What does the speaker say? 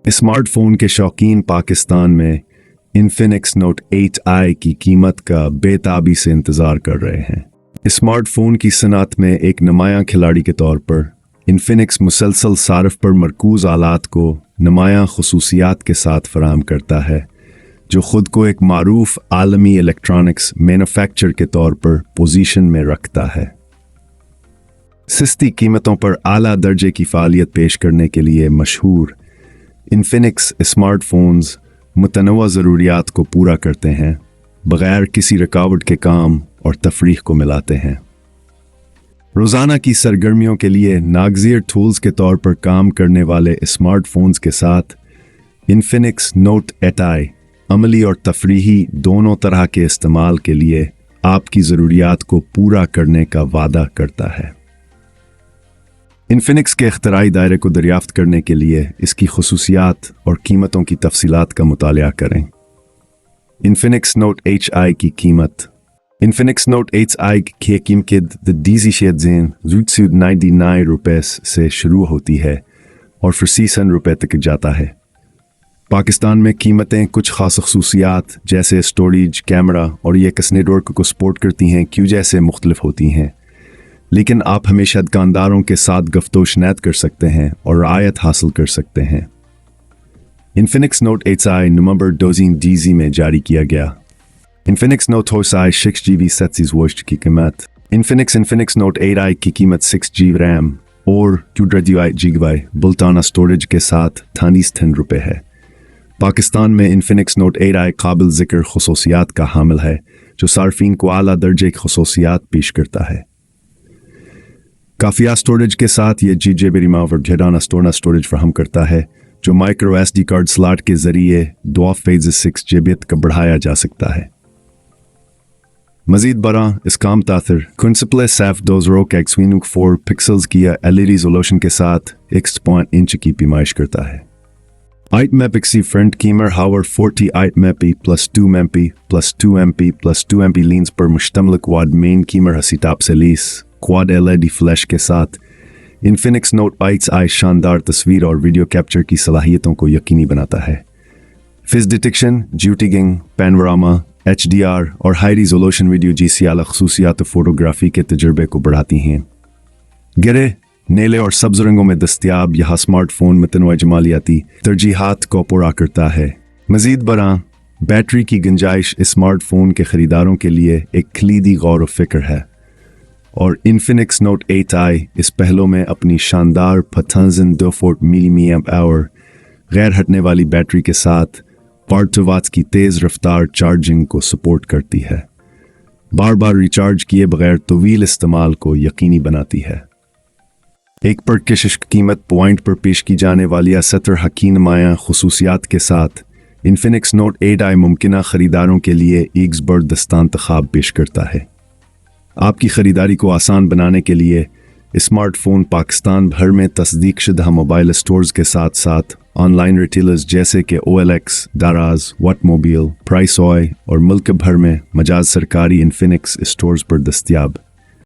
Smartphone के शौकीन पाकिस्तान में इन्फिनिक्स नोट 8i की कीमत का बेताबी से इंतज़ार कर रहे हैं। स्मार्टफोन की सनअत में एक नुमायां खिलाड़ी के तौर पर इन्फिनिक्स मुसलसल सारफ पर मरकूज़ आलात को नुमायां खसूसियात के साथ फराहम करता है, जो ख़ुद को एक मारूफ आलमी इलेक्ट्रॉनिक्स मैन्युफैक्चर के तौर पर पोजीशन में रखता है। सस्ती कीमतों पर आला दर्जे की फ़ालियत पेश करने के लिए मशहूर इन्फिनिक्स स्मार्टफोन्स मुतनवा ज़रूरियात को पूरा करते हैं, बग़ैर किसी रुकावट के काम और तफरीह को मिलाते हैं। रोज़ाना की सरगर्मियों के लिए नागज़ीर टूल्स के तौर पर काम करने वाले स्मार्टफोन्स के साथ इन्फिनिक्स नोट 8i अमली और तफरीही दोनों तरह के इस्तेमाल के लिए आपकी ज़रूरियात को पूरा करने का वादा करता है। इन्फिनिक्स के इख्तराई दायरे को दरियाफ्त करने के लिए इसकी खसूसियात और कीमतों की तफसीलात का मुतालिया करें। इन्फिनिक्स नोट 8i की कीमत। इन्फिनिक्स नोट 8i की कीमत $99 से शुरू होती है और फिर $600 तक जाता है। पाकिस्तान में कीमतें कुछ खास खसूसियात जैसे स्टोरेज, कैमरा और ये किस नेटवर्क को सपोर्ट करती हैं क्यों जैसे मुख्तलिफ होती हैं, लेकिन आप हमेशा दुकानदारों के साथ गफ्तोशनैत कर सकते हैं और रायत हासिल कर सकते हैं। इन्फिनिक्स नोट 8i नवंबर 2020 में जारी किया गया। इन्फिनिक्स नोट 8i 6GB की कीमत। इन्फिनिक्स नोट 8i की कीमत 6GB रैम और 228GB बुल्टाना स्टोरेज के साथ ₹38 है। पाकिस्तान में इन्फिनिक्स नोट 8i काबिल ज़िक्र खसूसियात का हामिल है, जो सार्फिन को आला दर्जे की खसूसियात पेश करता है। काफिया स्टोरेज के साथ ये GB रिमावर जडाना स्टोरेज फराहम करता है, जो माइक्रो SD कार्ड स्लॉट के जरिए 2.6GB का बढ़ाया जा सकता है। मजीद बरा इस काम ताथर कुंसप्ले सैफ 2.4 पिक्सल्स की LED रिजोल्यूशन के साथ 1.8 इंच की पैमाइश करता है। 8 MP फ्रंट कीमर हावर 48 MP + 2 MP + 2 MP + 2 MP लींस पर मुश्तमिल क्वाड मेन कीमर हसीटाप से लीस क्वाड LED फ्लैश के साथ इन्फिनिक्स नोट 8i शानदार तस्वीर और वीडियो कैप्चर की सलाहियतों को यकीनी बनाता है। फिज डिटेक्शन, ज्यूटिगिंग, पैनोरामा, HDR और हाई रिजोल्यूशन वीडियो जैसी आला खसूसियात फोटोग्राफी के तजुर्बे को बढ़ाती हैं। गहरे, नीले और सब्ज रंगों में दस्तयाब यह स्मार्टफोन मुतनवा जमालियाती तरजीहात को पूरा करता है। मजीद बरा बैटरी की गुंजाइश स्मार्टफोन के खरीदारों के लिए एक खलीदी गौर व फिक्र है, और इन्फिनिक्स नोट 8i इस पहलों में अपनी शानदार 52 mAh गैर हटने वाली बैटरी के साथ 5 वाट्स की तेज़ रफ्तार चार्जिंग को सपोर्ट करती है, बार बार रिचार्ज किए बगैर तवील इस्तेमाल को यकीनी बनाती है। एक परकशिश कीमत पॉइंट पर पेश की जाने वाली 70 हकीम नुमायां खसूसियात के साथ इन्फिनिक्स नोट 8i मुमकिना खरीदारों के लिए एक ज़बरदस्त इंतखाब पेश करता है। आपकी ख़रीदारी को आसान बनाने के लिए स्मार्टफोन पाकिस्तान भर में तस्दीकशुदा मोबाइल स्टोर्स के साथ साथ ऑनलाइन रिटेलर्स जैसे कि OLX, दाराज, वटमोबाइल, प्राइस ऑय और मुल्क भर में मजाज सरकारी इन्फिनिक्स स्टोर्स पर दस्तयाब।